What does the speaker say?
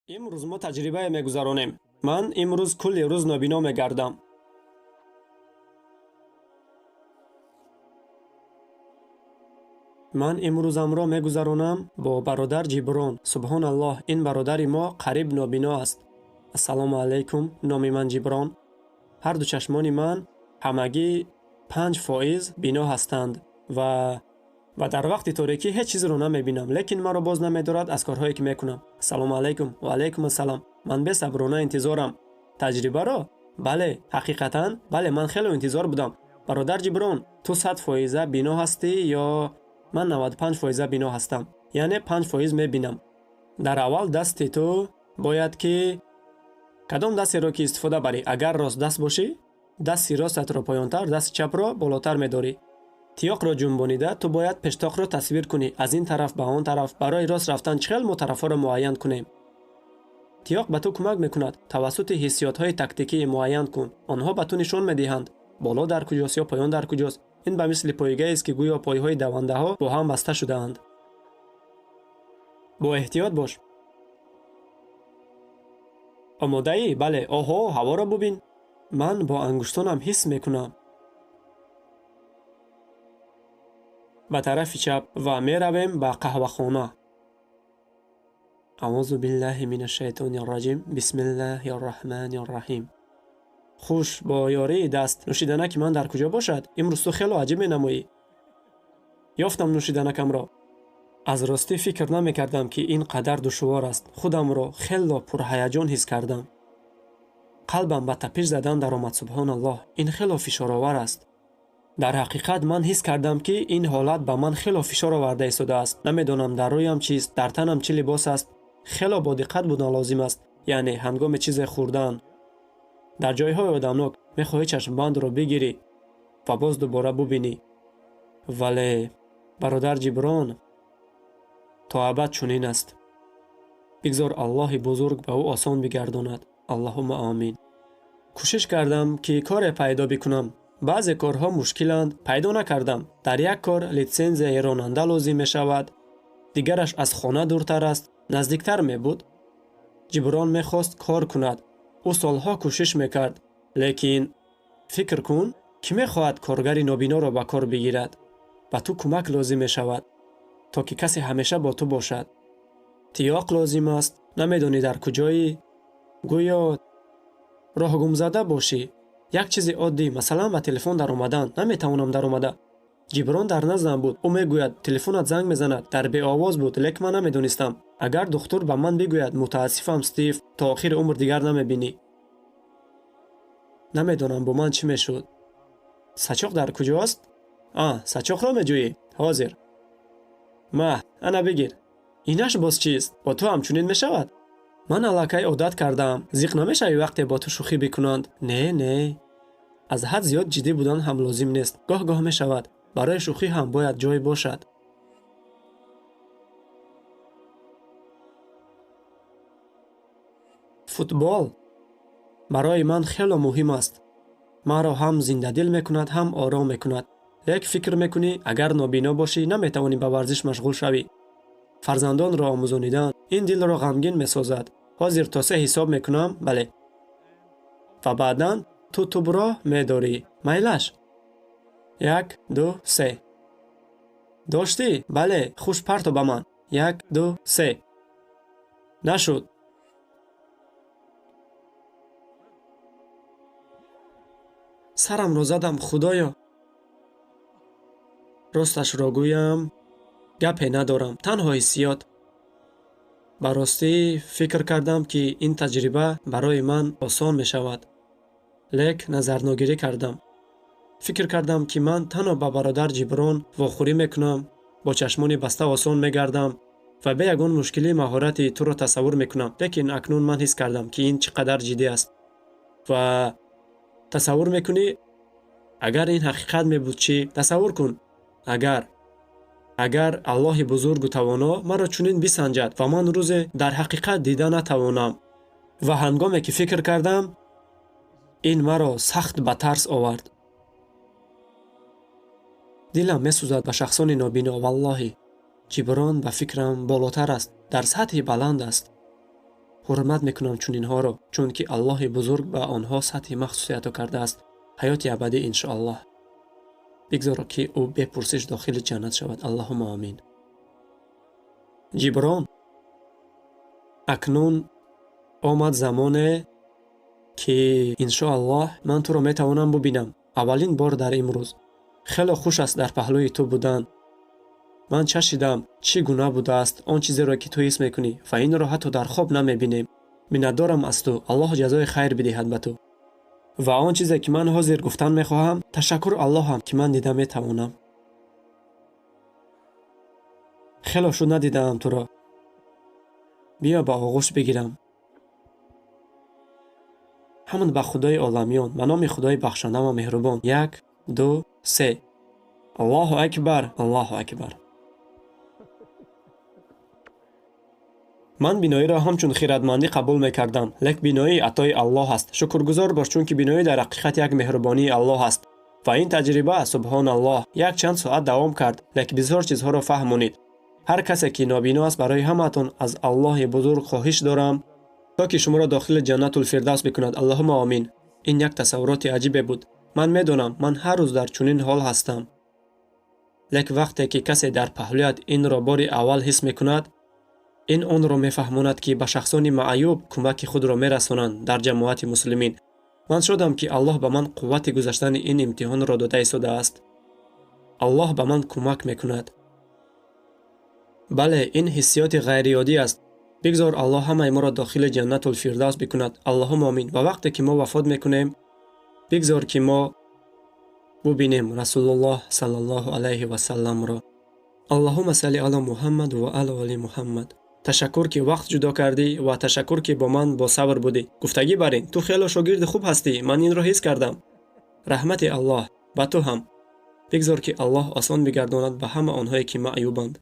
امروز ما تجربه میگذرانیم. من امروز کلی روز نابینا میگردم. من امروزم را میگذرانم با برادر جبران. سبحان الله، این برادر ما قریب نابینا است. السلام علیکم، نام من جبران. هر دو چشمان من همگی 5% بینا هستند و در وقت تاریکی هیچ چیز رو نمیبینم، لیکن مرا باز نمیدارد از کارهایی که میکنم. سلام علیکم. و علیکم السلام. من به صبرانه انتظارم. تجربه را؟ بله، حقیقتا بله، من خیلی انتظار بودم. برادر جبران، تو 100% بینا هستی یا من 95% بینا هستم؟ یعنی 5% میبینم. در اول دست تو باید که کدام دستی را که استفاده بری؟ اگر راست دست باشی، دستی راستت را پایانتر، دست چپ را بالاتر میداری. تیاق را جنبانیده تو باید پشتاق را تصویر کنی. از این طرف به آن طرف برای راست رفتن چخیل ما طرفا را معین کنیم. تیاق به تو کمک میکند. توسط حسیات های تکتیکی معین کن. آنها به تو نشان میدهند بالا در کجاست یا پایان در کجاست. این به مثل پایگاه است که گویا پایهای دونده ها با هم بسته شده اند. با احتیاط باش. آماده ای؟ بله. آها، هوا را ببین. من با انگشتانم حس میکنم. به طرف چپ و می رویم به قهوه خانه. اعوذ بالله من الشیطان الرجیم. بسم الله الرحمن الرحیم. خوش با یاری دست. نوشیدنک من در کجا باشد؟ امروز تو خیلی عجیب می نمایی. یافتم نوشیدنکم را. از راستی فکر نمی کردم که این قدر دشوار است. خودم را خیلی پرهیجان حس کردم. قلبم به تپش زدن در آمد. سبحان الله، این خیلی فشارآور است. در حقیقت من حس کردم که این حالت به من خیلی فشار آورده ایستاده است. نمیدانم در رویم چیست، در تنم چه لباس است. خیلی با دقت بودن لازم است. یعنی هنگام چیز خوردن در جایهای آدمناک میخواهی چشم بند را بگیری و باز دوباره ببینی. ولی برادر جبران، تا ابد چنین است. بگذار الله بزرگ به او آسان بگرداند. اللهم آمین. کوشش کردم که کار پیدا بکنم. بعضی کارها مشکلند، پیدا نکردم. در یک کار لیسنس راننده لازم می شود، دیگرش از خانه دورتر است، نزدیکتر می بود. جبران می خواست کار کند. او سالها کوشش می کرد، لیکن فکر کن که می خواهد کارگر نابینا را به کار بگیرد. به تو کمک لازم می شود تا که کسی همیشه با تو باشد. تیاق لازم است. نمیدانی در کجایی، گویا راه گم زده باشی. یک چیز عادی، مثلا به تلفن در اومدن. نمیتوانم در اومده. جبران در نزدم بود. او میگوید تلفنت زنگ میزند. در بی آواز بود، لیکن من نمیدونستم. اگر دکتر به من بگوید متاسفم استیو، تا آخر عمر دیگر نمیبینی. نمیدونم با من چی میشد. سچاق در کجاست؟ سچاق را میجویی؟ حاضر. انا بگیر. اینش باز چیست؟ با تو همچنین میشود؟ من الکی عادت کردم. زیق نمیشوی وقتی با تو شوخی بکنند؟ نه. از حد زیاد جدی بودن هم لازم نیست. گاه می شود. برای شوخی هم باید جای باشد. فوتبال برای من خیلی مهم است. مرا هم زنده دل میکند، هم آرام میکند. یک فکر میکنی اگر نابینا باشی نمیتوانی به ورزش مشغول شوی. فرزندان را آموزانیدن این دل را غمگین میسازد. حاضر تا 3 حساب میکنم. بله. و بعداً تو توپ را میداری. میلش 1 2 3 داشتی؟ بله. خوش پرتو به من. 1 2 3 نشد. سرم را زدم. خدایا، راستش را گویم گپی ندارم، تنها حسیات. به راستی فکر کردم که این تجربه برای من آسان می شود، لیک نظرنگیری کردم. فکر کردم که من تنها با برادر جبران واخوری میکنم، با چشمان بسته آسان میگردم و به یگان مشکلی مهارت تو را تصور میکنم. لیکن اکنون من حس کردم که این چقدر جدی است. و تصور میکنی اگر این حقیقت می بود چی؟ تصور کن اگر الله بزرگ و توانا مرا چنین بسنجد و من روز در حقیقت دیده نتوانم. و هنگامی که فکر کردم این مرا سخت به ترس آورد. دلم میسوزد به شخصان نابینا. والله جبران به فکرم بالاتر است، در سطح بلند است. ҳурмат мекунам чунинҳоро, чунки Аллоҳи бузург ба онҳо сатҳи махсусиятро кардааст, ҳаёти абадӣ иншоаллоҳ. бигзор ки ӯ бепурсиш дохили ҷаннат шавад. аллоҳумма амин. ҷиброн, акнун омад замоне ки иншоаллоҳ ман туро метавонам бубинам. аввалин бор дар имрӯз. хело хуш аст дар паҳлӯи ту будан. ман чашидам чӣ гуна будааст он чизеро ки ту ҳис мекунӣ ва инро ҳатто дар хоб намебинем. миннатдорам аз ту. Аллоҳ ҷазои хайр бидиҳад ба ту. ва он чизе ки ман ҳозир гуфтан мехоҳам, ташаккур Аллоҳам ки ман дида метавонам. хело шуд надидаам туро. биё ба оғӯш бигирам. ҳамд ба Худои оламиён, ба номи Худои бахшанда ва меҳрубон. 1, 2, 3. Аллоҳу акбар, Аллоҳу акбар. ман биноиро ҳамчун хиратмандӣ қабул мекардам, лек биноӣ атои Аллоҳ аст. шукргузор бош, чунки биноӣ дар ҳақиқат як меҳрубонии Аллоҳ аст. ва ин таҷриба, субҳоналлоҳ, як чанд соат давом кард, лек бисёр чизҳоро фаҳмонид. ҳар касе ки нобино аст, барои ҳамаатон аз Аллоҳи бузург хоҳиш дорам, то ки шуморо дохили ҷаннатул фирдавс бикунад. аллоҳумма амин. ин як тасаввуроти аҷибе буд. ман медонам, ман ҳар рӯз дар чунин ҳол ҳастам. лек вақте ки касе дар паҳлӯят инро бори аввал ҳис мекунад, ин онро мефаҳмонад ки ба шахсони маъюб кӯмаки худро мерасонанд дар ҷамоати муслимин. ман шодам ки Аллоҳ ба ман қуввати гузаштани ин имтиҳонро дода истодааст. Аллоҳ ба ман кӯмак мекунад. бале, ин ҳиссиёти ғайриоддӣ аст. бигзор Аллоҳ ҳамаи моро дохили ҷаннатул фирдавс бикунад. аллоҳумма амин. ва вақте ки мо вафот мекунем, бигзор ки мо бубинем Расулуллоҳ саллаллоҳу алайҳи ва салламро. аллоҳумма салли ала Муҳаммад ва ала оли Муҳаммад. ташаккур ки вақт ҷудо кардӣ ва ташаккур ки бо ман босабр будӣ. гуфтагӣ барин, ту хело шогирди хуб ҳастӣ. ман инро ҳис кардам. раҳмати Аллоҳ ба ту ҳам. бигзор ки Аллоҳ осон бигардонад ба ҳама онҳое ки маъюбанд.